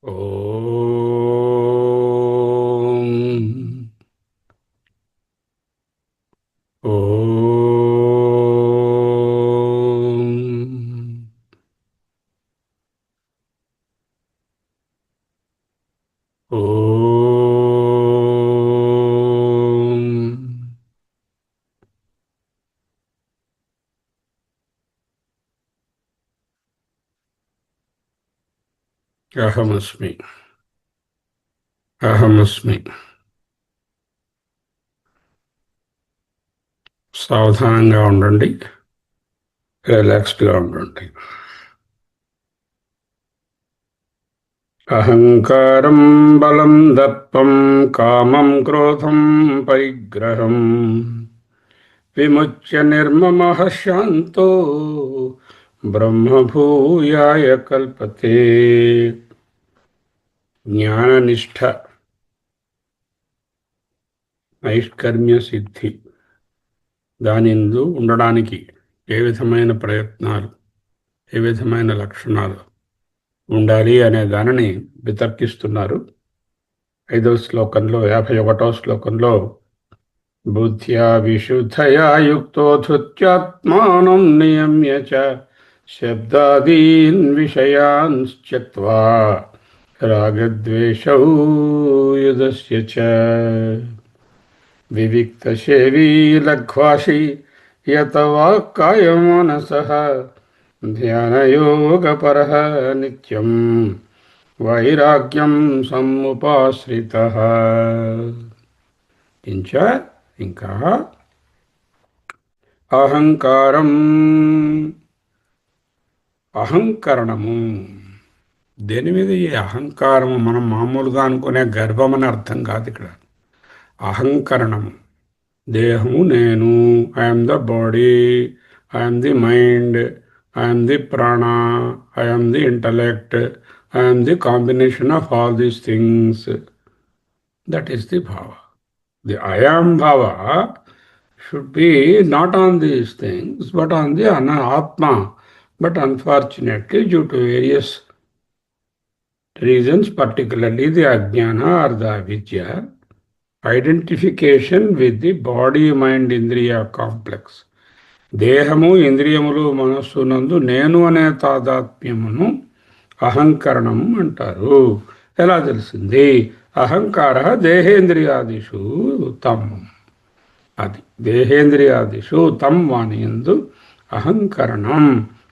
ఓం ఓం ఓం అహమస్మి అహమస్మి. సావధానంగా ఉండండి, రిలాక్స్డ్గా ఉండండి. అహంకారం బలం దర్పం కామం క్రోధం పరిగ్రహం విముచ్య నిర్మమః శాంతో బ్రహ్మభూయాయ కల్పతే. జ్ఞాననిష్ట, నైష్కర్మ్య సిద్ధి, దానిందు ఉండడానికి ఏ విధమైన ప్రయత్నాలు, ఏ విధమైన లక్షణాలు ఉండాలి అనే దానిని వితర్కిస్తున్నారు. 5వ శ్లోకంలో, 51వ శ్లోకంలో బుద్ధ్యా విశుద్ధయా యుక్తో ధృత్యాత్మానం నియమ్య చ శబ్దాదీన్ విషయాన్ త్యక్త్వా రాగద్వేషౌ యుధస్య చ వివిక్తసేవీ లఘ్వాసి యత వాక్కాయమనసః ధ్యానయోగపరః నిత్యం వైరాగ్యం సముపాశ్రితః. ఇంకా అహంకారం, అహంకరణము. దేని మీద ఈ అహంకారము? మనం మామూలుగా అనుకునే గర్వం అని అర్థం కాదు ఇక్కడ. అహంకరణము, దేహము నేను, I am the body, I am the mind, I am the prana, I am the intellect, I am the combination of all these things. That is the bhava. The I am bhava should be not on these things but on the Atma. But unfortunately, due to various reasons, particularly the Ajnana or the Avidya, identification with the body, mind, Indriya complex, దేహము ఇంద్రియములు మనస్సు నందు నేను అనే తాదాత్మ్యమును అహంకరణము అంటారు. ఎలా తెలిసింది? అహంకార దేహేంద్రియాదిషు తమ్. అది దేహేంద్రియాదిషు తమ్ వాని యందు అహంకరణం,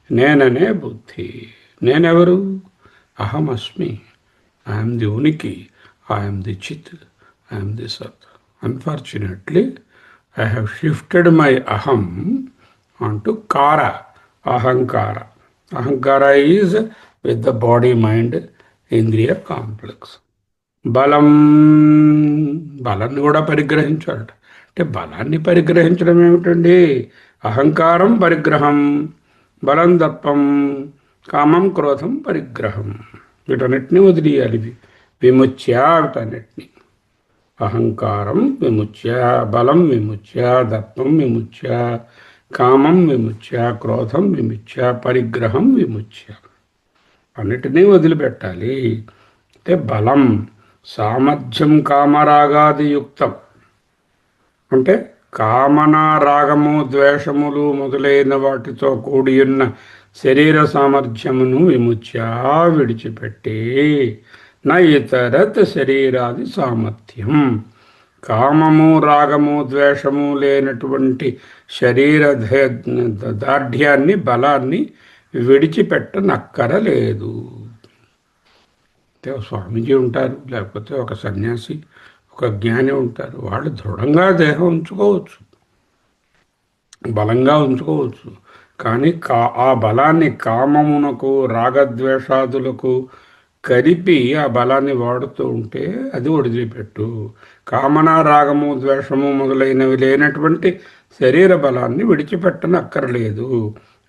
నేననే బుద్ధి. నేనెవరు? అహమస్మి. ఐఎమ్ ది ఉనికి, ఐఎమ్ ది చిత్, ఐఎమ్ ది సత్. Unfortunately I have shifted my అహం onto kara, ahankara. Ahankara is with the body, mind, indriya complex. బలం, బలాన్ని కూడా పరిగ్రహించాలట. అంటే బలాన్ని పరిగ్రహించడం ఏమిటండి? అహంకారం పరిగ్రహం, బలం దర్పం, కామం క్రోధం పరిగ్రహం. వీటన్నిటిని వదిలియాలి. విముచ్య, వీటన్నిటిని. అహంకారం విముచ్య, బలం విముచ్య, దర్పం విముచ్య, కామం విముచ్య, క్రోధం విముచ్య, పరిగ్రహం విముచ్య. అన్నిటినీ వదిలిపెట్టాలి. అంటే బలం సామర్థ్యం కామరాగాదియుక్తం. అంటే కామన, రాగము, ద్వేషములు మొదలైన వాటితో కూడి ఉన్న శరీర సామర్థ్యమును విముచ్య, విడిచిపెట్టి, నా ఇతరత్ శరీరాది సామర్థ్యం, కామము, రాగము, ద్వేషము లేనటువంటి శరీర దార్ఢ్యాన్ని, బలాన్ని విడిచిపెట్టనక్కరలేదు. స్వామీజీ ఉంటారు, లేకపోతే ఒక సన్యాసి, ఒక జ్ఞాని ఉంటారు. వాళ్ళు దృఢంగా దేహం ఉంచుకోవచ్చు, బలంగా ఉంచుకోవచ్చు. కానీ ఆ బలాన్ని కామమునకు, రాగద్వేషాదులకు కలిపి ఆ బలాన్ని వాడుతూ ఉంటే అది వదిలిపెట్టు. కామన, రాగము, ద్వేషము మొదలైనవి లేనటువంటి శరీర బలాన్ని విడిచిపెట్టనక్కర్లేదు.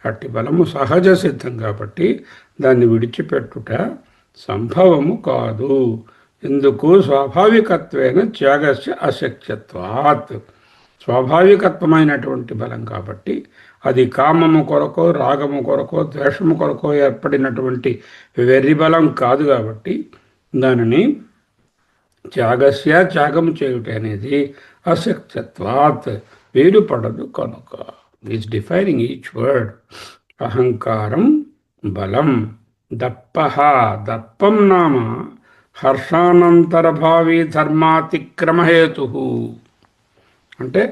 అట్టి బలము సహజ సిద్ధం కాబట్టి దాన్ని విడిచిపెట్టుట సంభవము కాదు. ఎందుకు? స్వాభావికత్వేన త్యాగస్య అశక్యత్వాత్. స్వాభావికత్వమైనటువంటి బలం కాబట్టి అది కామము కొరకో, రాగము కొరకో, ద్వేషము కొరకో ఏర్పడినటువంటి వెర్రి బలం కాదు. కాబట్టి దానిని త్యాగము చేయుట అనేది అశక్తత్వాత్ వేరుపడదు కనుక. Is defining each word. అహంకారం బలం. దప్పం నామ హర్షానంతరభావి ధర్మాతిక్రమహేతు. అంటే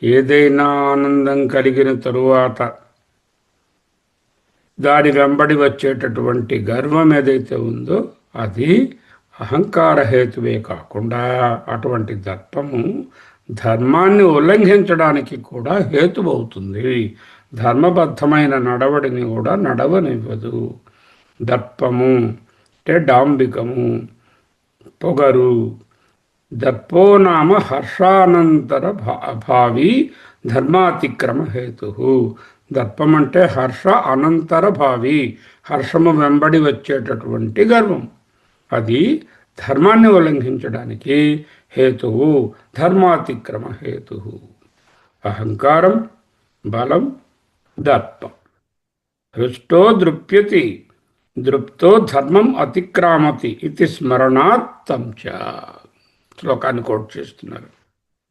ఏదైనా ఆనందం కలిగిన తరువాత దాని వెంబడి వచ్చేటటువంటి గర్వం ఏదైతే ఉందో అది అహంకార హేతువే కాకుండా అటువంటి దర్పము ధర్మాన్ని ఉల్లంఘించడానికి కూడా హేతువవుతుంది. ధర్మబద్ధమైన నడవడిని కూడా నడవనివ్వదు. దర్పము అంటే డాంబికము, పొగరు. దర్పో నామ హర్షానంతర భావి ధర్మాతిక్రమ హేతు. దర్పం అంటే హర్ష అనంతర భావి, హర్షము వెంబడి వచ్చేటటువంటి గర్వం. అది ధర్మాన్ని ఉల్లంఘించడానికి హేతువు, ధర్మాతిక్రమ హేతు. అహంకారం బలం దర్పం. హృష్టో దృప్యతి దృప్తో ధర్మం అతిక్రామతి ఇది స్మరణాత్తం చ. శ్లోకాన్ని కోట్ చేస్తున్నారు.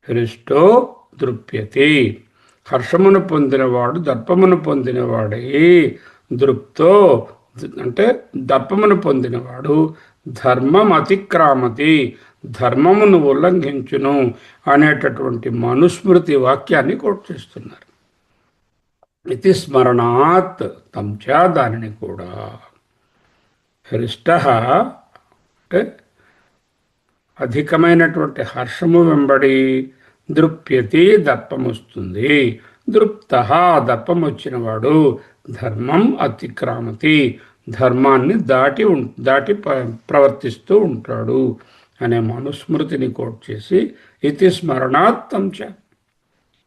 హృష్టో దృప్యతి, హర్షమును పొందినవాడు దర్పమును పొందినవాడే. దృప్తో అంటే దర్పమును పొందినవాడు ధర్మం అతిక్రామతి, ధర్మమును ఉల్లంఘించును అనేటటువంటి మనుస్మృతి వాక్యాన్ని కోట్ చేస్తున్నారు. ఇది స్మరణాత్ తంచ, దానిని కూడా. హృష్ట అంటే అధికమైనటువంటి హర్షము వెంబడి దృప్యతి దర్పం వస్తుంది. దృప్త దర్పం వచ్చినవాడు ధర్మం అతిక్రామతి, ధర్మాన్ని దాటి ప్రవర్తిస్తూ ఉంటాడు అనే మనుస్మృతిని కోట్ చేసి ఇతి స్మరణాత్తం చ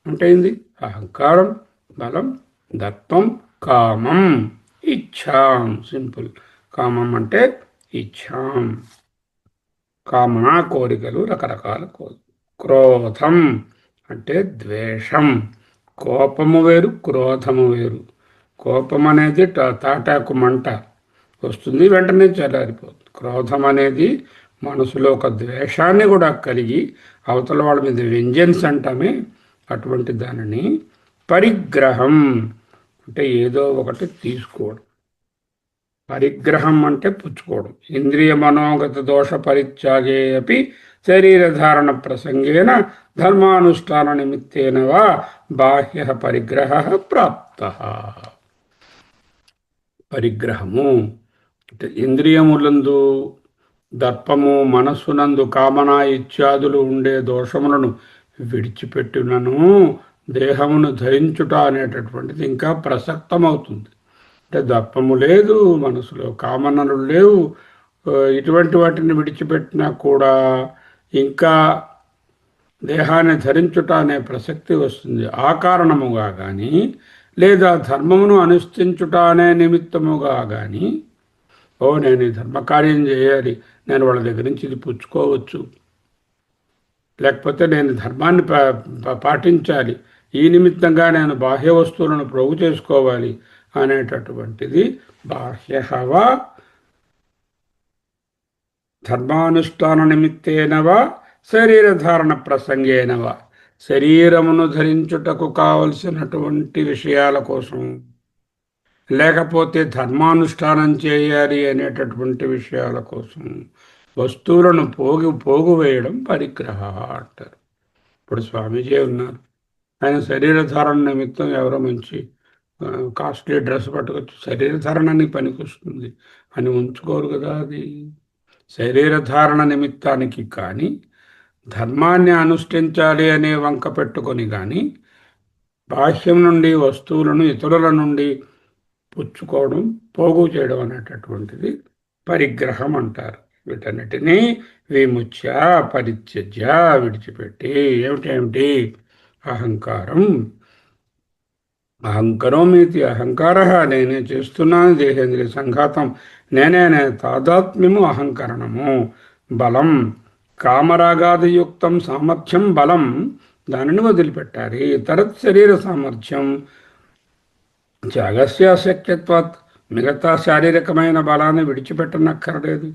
అంటే ఏంది? అహంకారం బలం దర్పం కామం ఇచ్ఛాం. సింపుల్. కామం అంటే ఇచ్ఛాం, కామనా కోరికలు, రకరకాల కోరికలు. క్రోధం అంటే ద్వేషం. కోపము వేరు, క్రోధము వేరు. కోపం అనేది తాటాకు మంట వస్తుంది, వెంటనే చల్లారిపోతుంది. క్రోధం అనేది మనసులో ఒక ద్వేషాన్ని కూడా కలిగి అవతల వాళ్ళ మీద వెంజన్స్ అంటామే, అటువంటి దానిని పరిగ్రహం అంటే ఏదో ఒకటి తీసుకోవడం. పరిగ్రహం అంటే పుచ్చుకోవడం. ఇంద్రియ మనోగత దోష పరిత్యాగే అపి శరీరధారణ ప్రసంగేన ధర్మానుష్ఠాన నిమిత్తేన వా బాహ్య పరిగ్రహ ప్రాప్త. పరిగ్రహము అంటే ఇంద్రియములందు దర్పము, మనస్సునందు కామన ఇత్యాదులు ఉండే దోషములను విడిచిపెట్టినను దేహమును ధరించుట అనేటటువంటిది ఇంకా ప్రసక్తమవుతుంది. అంటే దర్పము లేదు, మనసులో కామనలు లేవు, ఇటువంటి వాటిని విడిచిపెట్టినా కూడా ఇంకా దేహాన్ని ధరించుట అనే ప్రసక్తి వస్తుంది. ఆ కారణముగా కానీ లేదా ధర్మమును అనుష్ఠించుట అనే నిమిత్తముగా కానీ, నేను ఈ ధర్మకార్యం చేయాలి, నేను వాళ్ళ దగ్గర నుంచి ఇది పుచ్చుకోవచ్చు, లేకపోతే నేను ధర్మాన్ని పాటించాలి, ఈ నిమిత్తంగా నేను బాహ్య వస్తువులను ప్రోగు చేసుకోవాలి అనేటటువంటిది బాహ్యవా ధర్మానుష్ఠాన నిమిత్తేనవా శరీరధారణ ప్రసంగేనవా, శరీరమును ధరించుటకు కావలసినటువంటి విషయాల కోసం, లేకపోతే ధర్మానుష్ఠానం చేయాలి అనేటటువంటి విషయాల కోసం వస్తువులను పోగు వేయడం పరిగ్రహ అంటారు. ఇప్పుడు స్వామీజీ ఉన్నారు, ఆయన శరీరధారణ నిమిత్తం ఎవరో మంచి కాస్ట్లీ డ్రెస్ పట్టుకొచ్చి శరీరధారణానికి పనికొస్తుంది అని ఉంచుకోరు కదా. అది శరీరధారణ నిమిత్తానికి కానీ ధర్మాన్ని అనుష్ఠించాలి అనే వంక పెట్టుకొని కానీ బాహ్యం నుండి వస్తువులను ఇతరుల నుండి పుచ్చుకోవడం, పోగు చేయడం అనేటటువంటిది పరిగ్రహం అంటారు. వీటన్నిటినీ విముచ్య పరిత్యజ్య విడిచిపెట్టి. ఏమిటేమిటి? అహంకారం. అహంకరోమితి అహంకార, నేనే చేస్తున్నాను దేహేంద్రియ సంఘాతం, నేనే తాదాత్మ్యము అహంకరణము. బలం కామరాగాదియుక్తం సామర్థ్యం బలం, దానిని వదిలిపెట్టాలి. తరత్ శరీర సామర్థ్యం త్యాగస్య అశక్యత్వాత్, మిగతా శారీరకమైన బలాన్ని విడిచిపెట్టనక్కర్లేదు.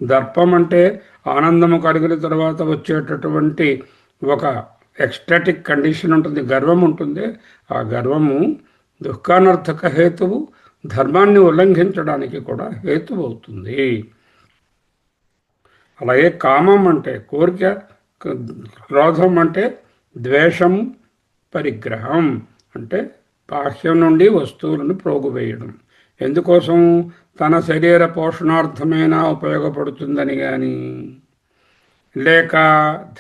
దర్పం అంటే ఆనందము కలిగిన తర్వాత వచ్చేటటువంటి ఒక ఎక్స్టాటిక్ కండిషన్ ఉంటుంది, గర్వం ఉంటుంది. ఆ గర్వము దుఃఖానర్థక హేతువు, ధర్మాన్ని ఉల్లంఘించడానికి కూడా హేతువు అవుతుంది. అలాగే కామం అంటే కోరిక, క్రోధం అంటే ద్వేషం, పరిగ్రహం అంటే బాహ్యం నుండి వస్తువులను ప్రోగువేయడం. ఎందుకోసం? తన శరీర పోషణార్థమైనా ఉపయోగపడుతుందని కానీ, లేక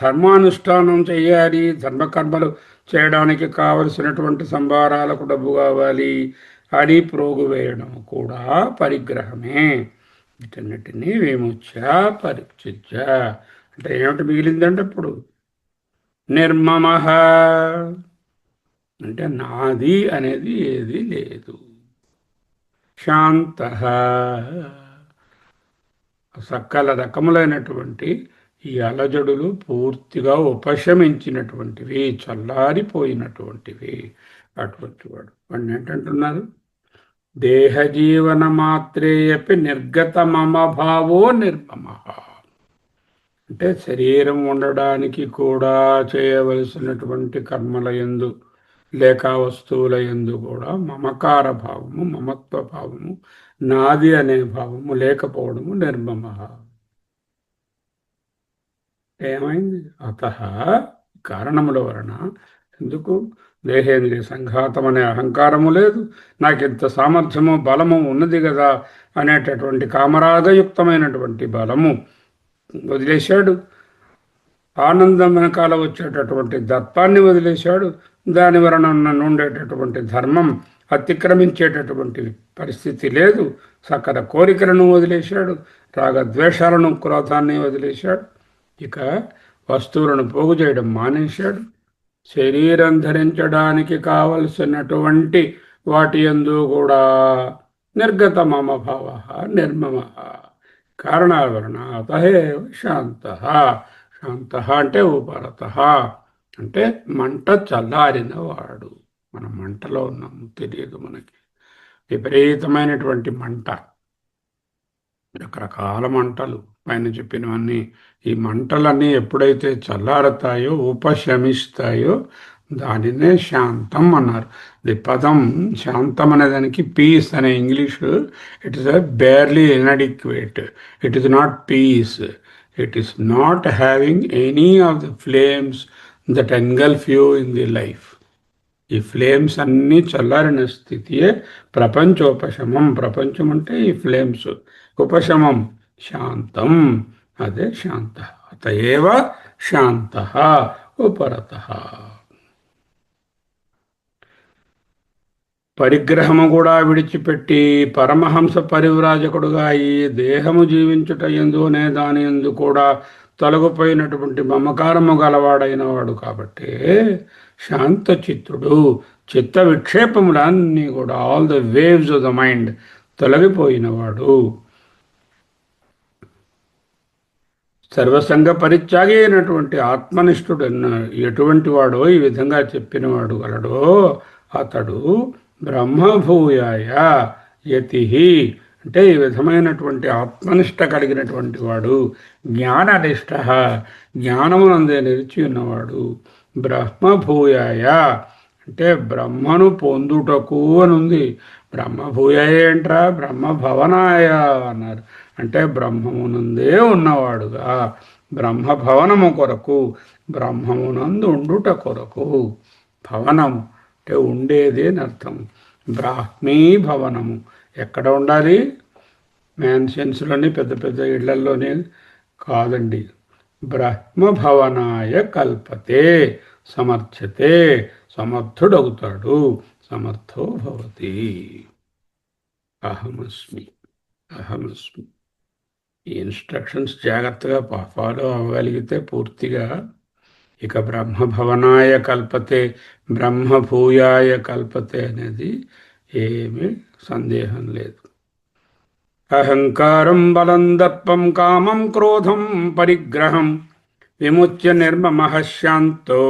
ధర్మానుష్ఠానం చేయాలి, ధర్మకర్మలు చేయడానికి కావలసినటువంటి సంభారాలకు డబ్బు కావాలి అని ప్రోగువేయడం కూడా పరిగ్రహమే. వీటన్నిటినీ విముచ్య పరిత్యజ్య అంటే ఏమిటి మిగిలిందంటే ఇప్పుడు నిర్మమ అంటే నాది అనేది ఏది లేదు. శాంత సకల రకములైనటువంటి ఈ అలజడులు పూర్తిగా ఉపశమించినటువంటివి, చల్లారిపోయినటువంటివి. అటువంటి వాడు వాడిని ఏంటంటున్నారు? దేహజీవన మాత్రేయపి నిర్గత మమ భావో నిర్మమ. అంటే శరీరం ఉండడానికి కూడా చేయవలసినటువంటి కర్మల యందు లేక వస్తువుల యందు కూడా మమకార భావము, మమత్వ భావము, నాది అనే భావము లేకపోవడము నిర్మమ. ఏమైంది? అత కారణముల వలన. ఎందుకు? దేహేంద్రియ సంఘాతం అనే అహంకారము లేదు, నాకింత సామర్థ్యము బలము ఉన్నది కదా అనేటటువంటి కామరాగయుక్తమైనటువంటి బలము వదిలేశాడు. ఆనందం వెనకాల వచ్చేటటువంటి దర్పాన్ని వదిలేశాడు. దాని వలన ఉండేటటువంటి ధర్మం అతిక్రమించేటటువంటి పరిస్థితి లేదు. సకల కోరికలను వదిలేశాడు, రాగద్వేషాలను, క్రోధాన్ని వదిలేశాడు. ఇక వస్తువులను పోగు చేయడం మానేశాడు. శరీరం ధరించడానికి కావలసినటువంటి వాటి యందు కూడా నిర్గత మమ భావ నిర్మమ. కారణాల వలన అతహేవ శాంత. శాంత అంటే ఉపరత అంటే మంట చల్లారిన వాడు. మనం మంటలో ఉన్నాము, తెలియదు మనకి. విపరీతమైనటువంటి మంట, రకరకాల మంటలు పైన చెప్పినవన్నీ. ఈ మంటలన్నీ ఎప్పుడైతే చల్లారతాయో, ఉపశమిస్తాయో దానినే శాంతం అన్నారు. ది పదం శాంతం అనే దానికి పీస్ అనే English, it is barely inadequate. It is not piece. It is not having any of the flames that engulf you in the life. ఈ ఫ్లేమ్స్ అన్నీ చల్లారిన స్థితియే ప్రపంచోపశమం. ప్రపంచం అంటే ఈ ఫ్లేమ్స్, ఉపశమం శాంతం. అదే శాంత. అతయేవ శాంత ఉపరత. పరిగ్రహము కూడా విడిచిపెట్టి పరమహంస పరివ్రాజకుడుగా ఈ దేహము జీవించుట ఎందునే దాని ఎందు కూడా తొలగిపోయినటువంటి మమకారము గలవాడైన వాడు కాబట్టి శాంత చిత్తుడు. చిత్త విక్షేపములన్నీ కూడా, all the waves of the mind తొలగిపోయినవాడు. సర్వసంగ పరిత్యాగి అయినటువంటి ఆత్మనిష్ఠుడు ఎటువంటి వాడో ఈ విధంగా చెప్పినవాడు గలడో అతడు బ్రహ్మభూయాయ యతి. అంటే ఈ విధమైనటువంటి ఆత్మనిష్ట కలిగినటువంటి వాడు, జ్ఞాననిష్ట జ్ఞానమునందే నిలిచి ఉన్నవాడు. బ్రహ్మభూయాయ అంటే బ్రహ్మను పొందుటకు అని ఉంది. బ్రహ్మభూయాయ ఏంట్రా? బ్రహ్మభవనాయ అన్నారు. అంటే బ్రహ్మమునందే ఉన్నవాడుగా, బ్రహ్మభవనము కొరకు, బ్రహ్మమునందు ఉండుట కొరకు. భవనము అంటే ఉండేది అని అర్థం. బ్రాహ్మీ భవనము ఎక్కడ ఉండాలి? మ్యాన్షన్స్లోని, పెద్ద పెద్ద ఇళ్లలోనే కాదండి. బ్రహ్మభవనాయ కల్పతే సమర్థ్యతే. సమర్థుడవుతాడు. సమర్థో భవతి. అహమస్మి అహమస్మి. ఈ ఇన్స్ట్రక్షన్స్ జాగ్రత్తగా ఫాలో అవ్వగలిగితే పూర్తిగా ఇక బ్రహ్మభవనాయ కల్పతే, బ్రహ్మభూయాయ కల్పతే అనేది ఏమీ సందేహం లేదు. అహంకారం బలం దర్పం కామం క్రోధం పరిగ్రహం విముచ్య నిర్మమః శాంతో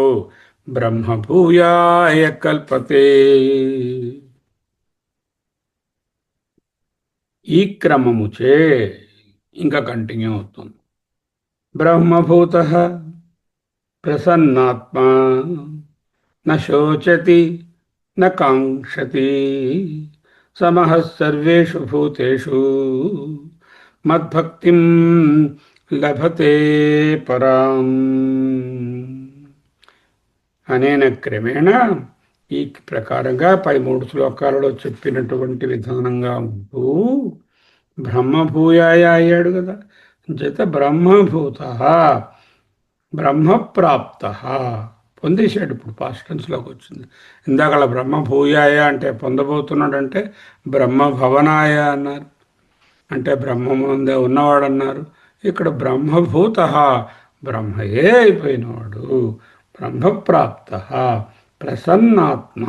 బ్రహ్మభూయాయ కల్పతే. ఈ క్రమముచే, ఇంకా కంటిన్యూ అవుతుంది. బ్రహ్మభూత ప్రసన్నాత్మా న శోచతి న కాంక్షతి సమః సర్వేషు భూతేషు మద్భక్తిం లభతే పరాం. అనేన క్రమేణ ఈ ప్రకారంగా పై 3 శ్లోకాలలో చెప్పినటువంటి విధానంగా ఉంటూ బ్రహ్మభూయాయ అయ్యాడు కదా. చేత బ్రహ్మభూత బ్రహ్మప్రాప్త పొందేశాడు. ఇప్పుడు పాస్ట్ టెన్స్లోకి వచ్చింది. ఇందాక బ్రహ్మభూయాయ అంటే పొందబోతున్నాడంటే బ్రహ్మభవనాయ అన్నారు, అంటే బ్రహ్మముందే ఉన్నవాడు అన్నారు. ఇక్కడ బ్రహ్మభూత బ్రహ్మయే అయిపోయినవాడు, బ్రహ్మప్రాప్త ప్రసన్నాత్మ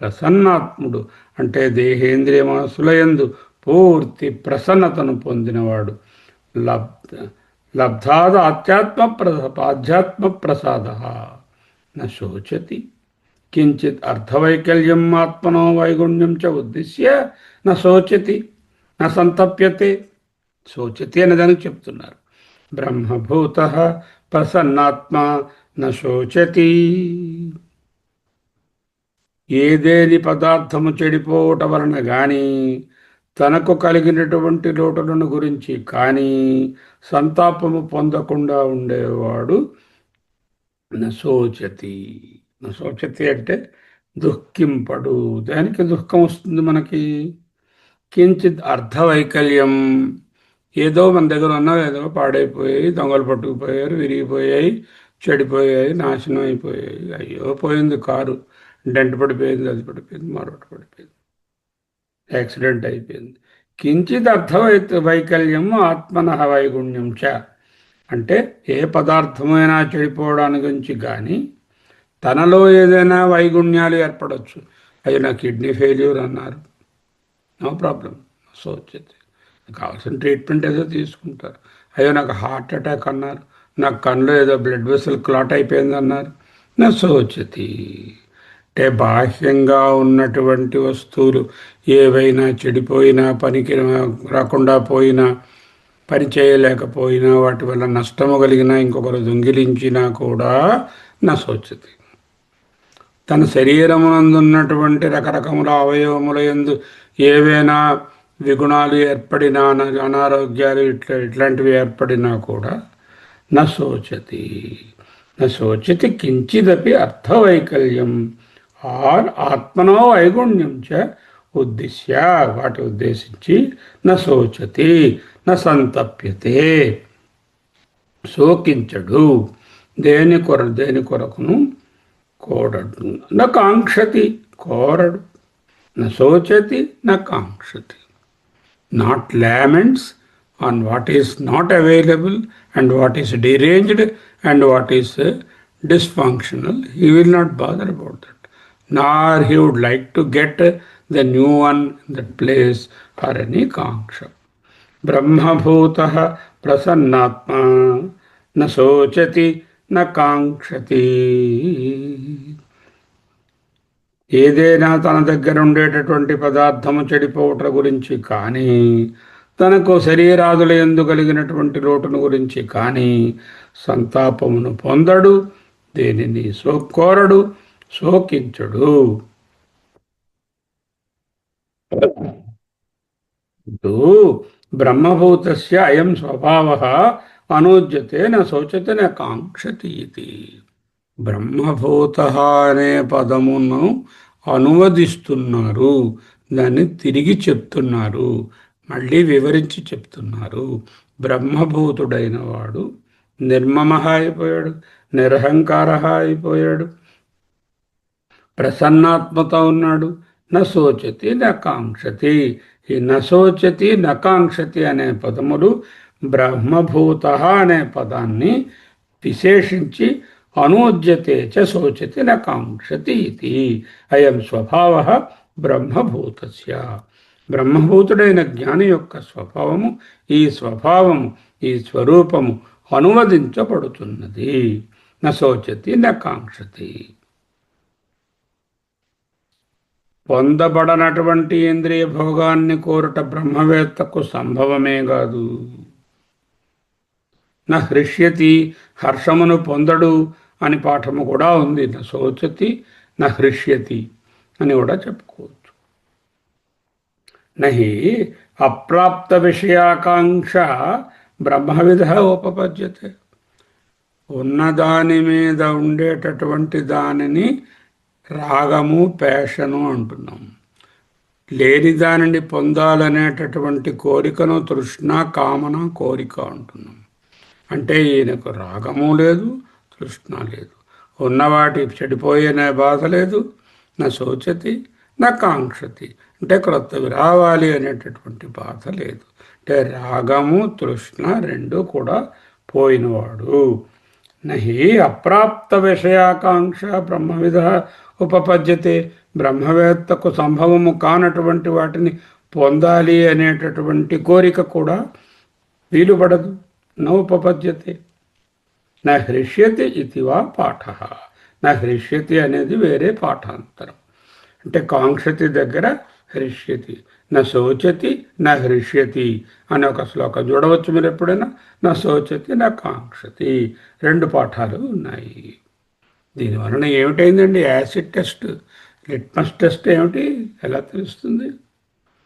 ప్రసన్నాత్ముడు అంటే దేహేంద్రియ మనసులయందు పూర్తి ప్రసన్నతను పొందినవాడు. లబ్ధాద ఆధ్యాత్మ ప్రసాద న శోచతి కించిత్ అర్థవైకల్యం ఆత్మనో వైగుణ్యం చ ఉద్దిశ్య న శోచతి న సంతప్యతే. శోచతి అనే దానికి చెప్తున్నారు. బ్రహ్మభూత ప్రసన్నాత్మ న శోచతి. ఏదేని పదార్థము చెడిపోవటం వలన కానీ తనకు కలిగినటువంటి లోటులను గురించి కానీ సంతాపము పొందకుండా ఉండేవాడు నశోచతి. నశోచతి అంటే దుఃఖింపడు. దానికి దుఃఖం వస్తుంది మనకి. కించిత్ అర్థవైకల్యం, ఏదో మన దగ్గర ఉన్నవి ఏదో పాడైపోయాయి, దొంగలు పట్టుకుపోయారు, విరిగిపోయాయి, చెడిపోయాయి, నాశనం అయిపోయాయి. అయ్యో పోయింది కారు, డెంట్ పడిపోయింది, అది పడిపోయింది, మరొకటి పడిపోయింది, యాక్సిడెంట్ అయిపోయింది. కించిత్ వైకల్యం ఆత్మన వైగుణ్యం చ అంటే ఏ పదార్థమైనా చెడిపోవడానికి గురించి కానీ తనలో ఏదైనా వైగుణ్యాలు ఏర్పడవచ్చు. అవి నా కిడ్నీ ఫెయిల్యూర్ అన్నారు, నో ప్రాబ్లం. సో వచ్చేది కావాల్సిన ట్రీట్మెంట్ ఏదో తీసుకుంటారు. అయ్యో నాకు హార్ట్ అటాక్ అన్నారు, నాకు కన్నులో ఏదో బ్లడ్ వెసల్ క్లాట్ అయిపోయింది అన్నారు, నా శోచతి. అంటే బాహ్యంగా ఉన్నటువంటి వస్తువులు ఏవైనా చెడిపోయినా, పనికి రాకుండా పోయినా, పని చేయలేకపోయినా, వాటి వల్ల నష్టము కలిగినా, ఇంకొకరు దొంగిలించినా కూడా నా శోచతి. తన శరీరమునందున్నటువంటి రకరకముల అవయవముల యందు ఏవైనా విగుణాలు ఏర్పడినా, అనారోగ్యాలు ఇట్లాంటివి ఏర్పడినా కూడా నా శోచతి. నా శోచతి కించిదపి అర్థవైకల్యం ఆర్ ఆత్మనో వైగుణ్యం చ ఉద్దిశ్య వాటి ఉద్దేశించి నా శోచతి నా సంతప్యతే శోకించడు. దేని కొరకును కోరడు. నా కాంక్షతి కోరడు. నా శోచతి నా కాంక్షతి. Not laments on what is not available and what is deranged and what is dysfunctional. He will not bother about that. Nor he would like to get the new one in that place or any kangsha. Brahmabhutah prasannatma na sochati na కాంక్షతి. ఏదైనా తన దగ్గర ఉండేటటువంటి పదార్థము చెడిపోవటం గురించి కానీ, తనకు శరీరాదుల యందు కలిగినటువంటి లోటును గురించి కానీ సంతాపమును పొందడు, దేనిని కోరడు, శోకించడు. బ్రహ్మభూతస్య అయం స్వభావః అనూజ్యతే న శోచతే న కాంక్షతి ఇది. బ్రహ్మభూత అనే పదమును అనువదిస్తున్నారు, దాన్ని తిరిగి చెప్తున్నారు, మళ్ళీ వివరించి చెప్తున్నారు. బ్రహ్మభూతుడైన వాడు నిర్మమ అయిపోయాడు, నిరహంకార అయిపోయాడు, ప్రసన్నాత్మత ఉన్నాడు. నశోచతి నకాంక్షతి. ఈ నశోచతి నకాంక్షతి అనే పదములు బ్రహ్మభూత అనే పదాన్ని విశేషించి అనూజ్యతే చ శోచతి నకాంక్షతి ఇది. అయం స్వభావః బ్రహ్మభూతస్య. బ్రహ్మభూతుడైన జ్ఞాని యొక్క స్వభావము, ఈ స్వభావము, ఈ స్వరూపము అనువదించబడుతున్నది. నశోచతి నకాంక్షతి. పొందబడనటువంటి ఇంద్రియ భోగాన్ని కోరుట బ్రహ్మవేత్తకు సంభవమే కాదు. నా హృష్యతి హర్షమును పొందడు అని పాఠము కూడా ఉంది. నా శోచతి నా హృష్యతి అని కూడా చెప్పుకోవచ్చు. నహి అప్రాప్త విషయాకాంక్ష బ్రహ్మవిధ ఉపపద్యతే. ఉన్నదాని మీద ఉండేటటువంటి దానిని రాగము పేషను అంటున్నాం. లేని దానిని పొందాలనేటటువంటి కోరికను తృష్ణ కామన కోరిక అంటున్నాం. అంటే ఈయనకు రాగము లేదు, తృష్ణ లేదు. ఉన్నవాటి చెడిపోయేనే బాధ లేదు. నా శోచతి నా కాంక్షతి, అంటే క్రొత్తవి రావాలి అనేటటువంటి బాధ లేదు. అంటే రాగము తృష్ణ రెండు కూడా పోయినవాడు. నహి అప్రాప్త విషయాకాంక్ష బ్రహ్మవిధ ఉపపద్యతే. బ్రహ్మవేత్తకు సంభవము కానటువంటి వాటిని పొందాలి అనేటటువంటి కోరిక కూడా వీలుపడదు. నోపపద్యతే. నా హృష్యతి ఇతివా పాఠ. నా హృష్యతి అనేది వేరే పాఠాంతరం. అంటే కాంక్షతి దగ్గర హృష్యతి, నా శోచతి నా హృష్యతి అనే ఒక శ్లోకం చూడవచ్చు మీరు ఎప్పుడైనా. నా శోచతి నా కాంక్షతి రెండు పాఠాలు ఉన్నాయి. దీనివలన ఏమిటైందండి? యాసిడ్ టెస్ట్, లిట్మస్ టెస్ట్ ఏమిటి, ఎలా తెలుస్తుంది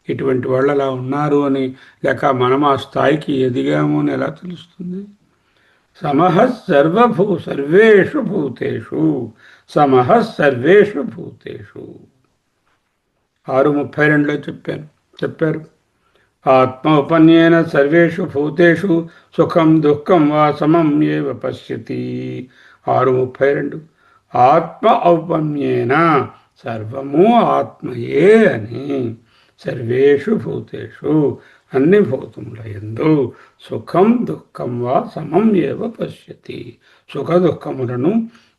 ఇటువంటి వాళ్ళు అలా ఉన్నారు అని, లేక మనం ఆ స్థాయికి ఎదిగాము అని ఎలా తెలుస్తుంది? సమః సర్వేషు భూతేషు, సమః సర్వేషు భూతేషు 6:32లో చెప్పారు. ఆత్మౌపన్యేన సర్వేషు భూతేషు సుఖం దుఃఖం వా సమం ఏవ పశ్యతి. 6:32. ఆత్మ ఔపన్యేన, సర్వము ఆత్మయే అని, సర్వేషు భూతేషు అన్ని భూతముల యందు సుఖం దుఃఖం వా సమం ఏవ పశ్యతి, సుఖ దుఃఖములను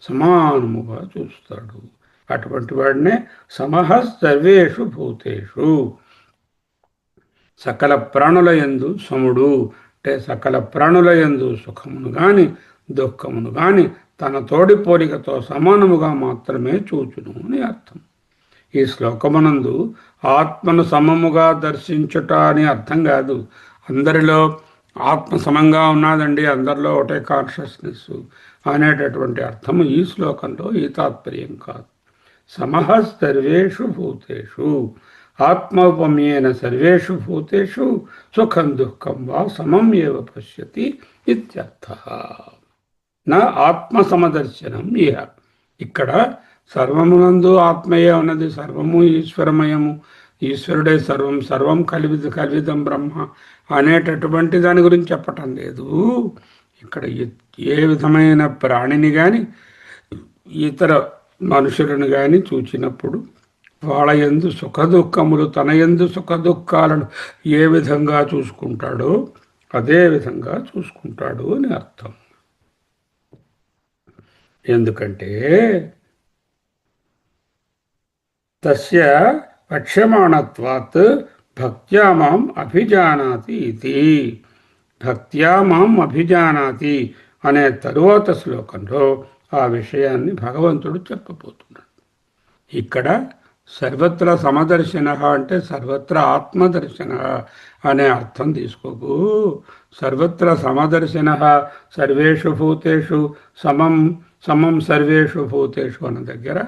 సమానముగా చూస్తాడు. అటువంటి వాడినే సమః సర్వేషు భూతేషు, సకల ప్రాణుల యందు సముడు. అంటే సకల ప్రాణుల యందు సుఖమును గాని దుఃఖమును గాని తన తోడి పోలికతో సమానముగా మాత్రమే చూచును అని అర్థం. ఈ శ్లోకమునందు ఆత్మను సమముగా దర్శించుట అని అర్థం కాదు. అందరిలో ఆత్మ సమంగా ఉన్నదండి, అందరిలో ఒకటే కాన్షియస్నెస్ అనేటటువంటి అర్థము ఈ శ్లోకంలో ఈ తాత్పర్యం కాదు. సమః సర్వేషు భూతేషు ఆత్మౌపమ్యేన సర్వేషు భూతేషు సుఖం దుఃఖం వా సమం ఏవ పశ్యతి ఇత్యర్థః. నా ఆత్మ సమదర్శనం ఇహ. ఇక్కడ సర్వమునందు ఆత్మయే ఉన్నది, సర్వము ఈశ్వరమయము, ఈశ్వరుడే సర్వం, సర్వం కల్విదం బ్రహ్మ అనేటటువంటి దాని గురించి చెప్పటం లేదు. ఇక్కడ ఏ విధమైన ప్రాణిని కానీ ఇతర మనుషులను కానీ చూచినప్పుడు వాళ్ళ యందు సుఖదుఖములు, తన యందు సుఖదుఖాలను ఏ విధంగా చూసుకుంటాడో అదే విధంగా చూసుకుంటాడు అని అర్థం. ఎందుకంటే తస్య వక్ష్యమాణత్వాత్ భక్త్యా మాం అభిజానాతి ఇది. భక్త్యా మాం అభిజానాతి అనే తరువాత శ్లోకంలో ఆ విషయాన్ని భగవంతుడు చెప్పబోతున్నాడు. ఇక్కడ సర్వత్ర సమదర్శన అంటే సర్వత్ర ఆత్మదర్శన అనే అర్థం తీసుకోకు. సర్వత్ర సమదర్శన సర్వేషు భూతేషు సమం సర్వేషు భూతేషు అన్న దగ్గర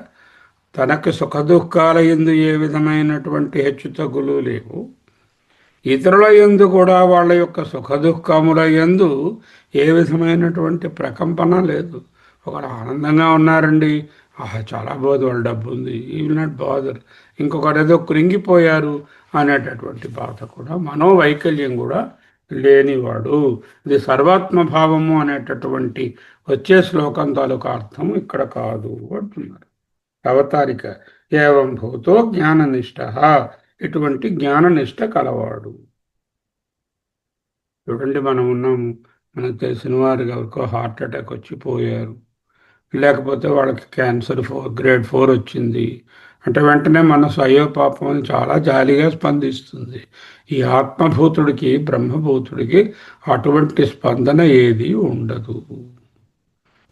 తనకు సుఖదుఖాల యందు ఏ విధమైనటువంటి హెచ్చుతగ్గులు లేవు, ఇతరుల యందు కూడా వాళ్ళ యొక్క సుఖదుఖముల యందు ఏ విధమైనటువంటి ప్రకంపన లేదు. ఒకరు ఆనందంగా ఉన్నారండి, చాలా బాధ, వాళ్ళ డబ్బు ఉంది, ఈ విల్ నాట్ బాదర్. ఇంకొకరు ఏదో కృంగిపోయారు అనేటటువంటి బాధ కూడా, మనోవైకల్యం కూడా లేనివాడు. ఇది సర్వాత్మభావము అనేటటువంటి వచ్చే శ్లోకం తాలూకా అర్థం ఇక్కడ కాదు అంటున్నారు. అవతారిక ఏవం భూతో జ్ఞాననిష్ట, ఇటువంటి జ్ఞాననిష్ట కలవాడు. చూడండి, మనం ఉన్నాము, మనకు తెలిసిన వారు ఎవరికో హార్ట్ అటాక్ వచ్చి పోయారు, లేకపోతే వాళ్ళకి క్యాన్సర్ గ్రేడ్ 4 వచ్చింది అంటే వెంటనే మనసు అయ్యో పాపం అని చాలా జాలిగా స్పందిస్తుంది. ఈ ఆత్మభూతుడికి, బ్రహ్మభూతుడికి అటువంటి స్పందన ఏది ఉండదు.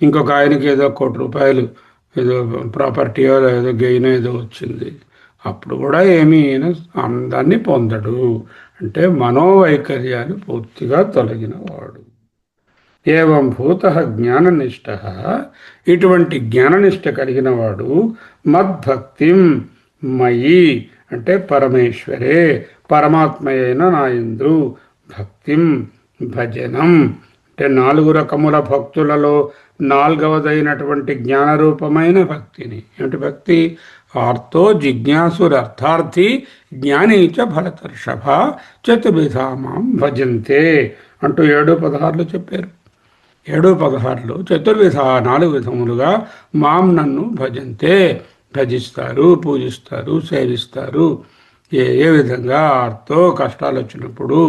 ఇంకొక ఆయనకి ఏదో ₹1,00,00,000 ఏదో ప్రాపర్టీయో ఏదో గెయిన్ ఏదో వచ్చింది, అప్పుడు కూడా ఏమీ ఆనందాన్ని పొందడు. అంటే మనోవైకల్యాలు పూర్తిగా తొలగిన వాడు. ఏవం భూత జ్ఞాననిష్ట, ఇటువంటి జ్ఞాననిష్ట కలిగిన వాడు మద్భక్తిం మయి అంటే పరమేశ్వరే పరమాత్మ అయిన నాయందు భక్తిం భజనం అంటే 4 రకముల భక్తులలో 4వదైనటువంటి జ్ఞానరూపమైన భక్తిని. ఏమిటి భక్తి? ఆర్తో జిజ్ఞాసురర్థార్థి జ్ఞానీ చ భరతర్షభ చతుర్విధామాం భజంతే అంటూ 7:16 చెప్పారు. 7:16 చతుర్విధ 4 విధములుగా మాం నన్ను భజంతే భజిస్తారు, పూజిస్తారు, సేవిస్తారు. ఏ విధంగా? ఆర్తో కష్టాలు వచ్చినప్పుడు,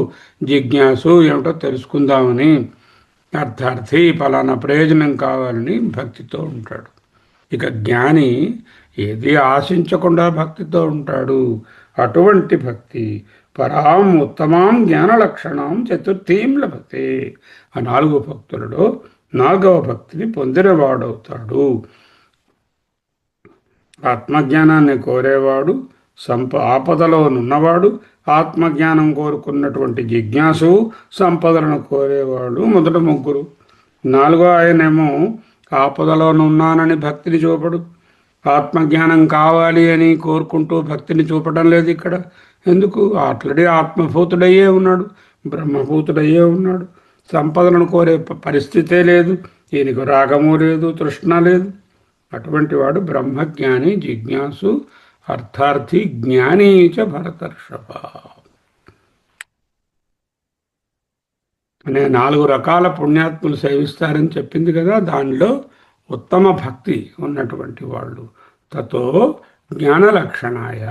జిజ్ఞాసు ఏమిటో తెలుసుకుందామని, అర్థార్థి ఫలానా ప్రయోజనం కావాలని భక్తితో ఉంటాడు. ఇక జ్ఞాని ఏది ఆశించకుండా భక్తితో ఉంటాడు. అటువంటి భక్తి పరాం ఉత్తమాం జ్ఞాన లక్షణం చతుర్థీం లభతే. ఆ 4 భక్తులలో 4వ భక్తిని పొందినవాడవుతాడు. ఆత్మజ్ఞానాన్ని కోరేవాడు, ఆపదలో నున్నవాడు, ఆత్మజ్ఞానం కోరుకున్నటువంటి జిజ్ఞాసు, సంపదలను కోరేవాడు మొదట 3. 4వ ఆయనేమో ఆపదలోనున్నానని భక్తిని చూపడు, ఆత్మజ్ఞానం కావాలి అని కోరుకుంటూ భక్తిని చూపడం లేదు ఇక్కడ. ఎందుకు? ఆల్రెడీ ఆత్మభూతుడయ్యే ఉన్నాడు, బ్రహ్మభూతుడయ్యే ఉన్నాడు. సంపదలను కోరే పరిస్థితే లేదు, ఈయనకు రాగము లేదు, తృష్ణ లేదు. అటువంటి వాడు బ్రహ్మజ్ఞాని, జిజ్ఞాసు, అర్థార్థి, జ్ఞానీ చ భరతర్షభ అనే 4 రకాల పుణ్యాత్ములు సేవిస్తారని చెప్పింది కదా. దానిలో ఉత్తమ భక్తి ఉన్నటువంటి వాళ్ళు తతో జ్ఞానలక్షణాయ,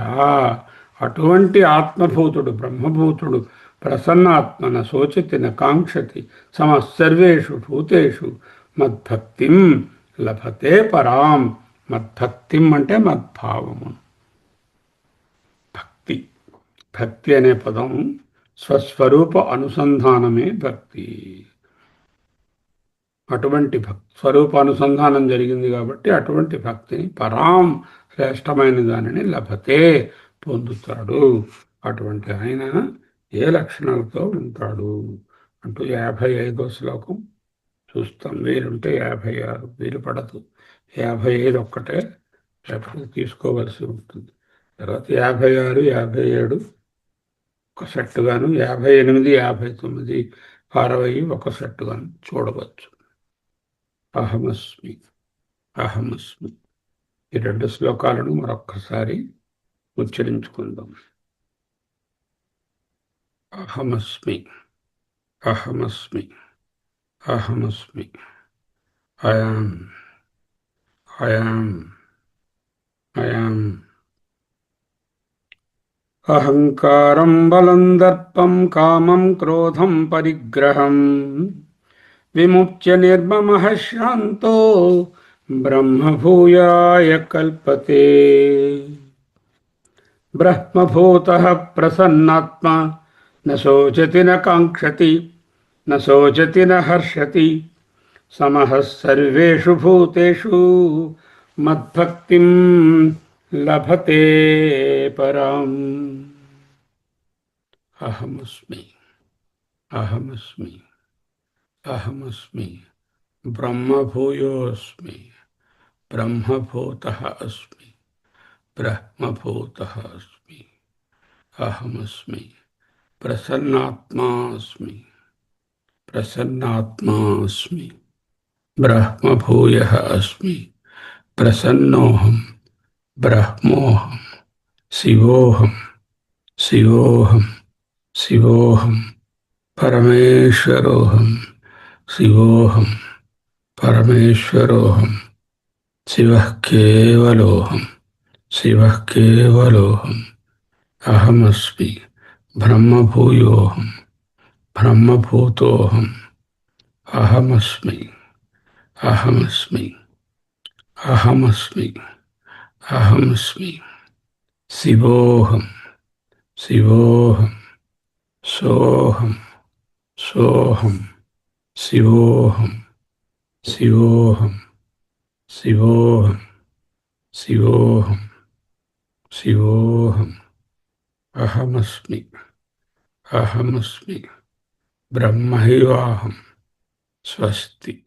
అటువంటి ఆత్మభూతుడు, బ్రహ్మభూతుడు, ప్రసన్నాత్మన శోచతి కాంక్షతి సమసర్వేషు భూతేషు మద్భక్తిం లభతే పరాం. మద్భక్తిం అంటే మద్భావము. భక్తి, భక్తి అనే పదం స్వస్వరూప అనుసంధానమే భక్తి. అటువంటి స్వరూప అనుసంధానం జరిగింది కాబట్టి అటువంటి భక్తిని పరాం శ్రేష్టమైన దానిని లభతే పొందుతాడు. అటువంటి ఆయన ఏ లక్షణాలతో ఉంటాడు అంటూ 55వ శ్లోకం చూస్తాం. వీలుంటే 56, వీలు పడదు 55 ఒక్కటే తీసుకోవలసి ఉంటుంది. తర్వాత 56, 57 ఒక సెట్టుగాను, 58, 59, 60 ఒక సెట్టుగాను చూడవచ్చు. అహమస్మి అహమస్మి ఈ 2 శ్లోకాలను మరొక్కసారి ఉచ్చరించుకుందాం. అహమస్మి అహమస్మి అహమస్మి అయాం అయాం అయాం. అహంకారం బలం దర్పం కామం క్రోధం పరిగ్రహం విముచ్య నిర్మమః శాంతో బ్రహ్మభూయాయ కల్పతే. బ్రహ్మభూతః ప్రసన్నాత్మా న శోచతి న కాంక్షతి న శోచతి న హర్షతి సమః సర్వేషు భూతేషు మద్భక్తిం లభతే పరాం. అహమస్మి అహమస్మి అహమస్మి బ్రహ్మభూయోస్మి బ్రహ్మభూతః అస్మి బ్రహ్మభూతః అస్మి. అహమస్మి ప్రసన్నాత్మాస్మి ప్రసన్నాత్మాస్మి బ్రహ్మభూయః అస్మి ప్రసన్నోహం బ్రహ్మోహం శివోహం శివోహం శివోహం పరమేశ్వరోహం శివోహం పరమేశ్వరోహం శివః కేవలోహం శివః కేవలోహం. అహమస్మి బ్రహ్మభూయోహం బ్రహ్మభూతోహం. అహమస్మి అహమస్మి అహమస్మి అహమస్మి శివోహం శివోహం సోహం సోహం శివోహం శివోహం శివోహం శివోహం శివోహం. అహమస్మి అహమస్మి బ్రహ్మైవాహం స్వస్తి.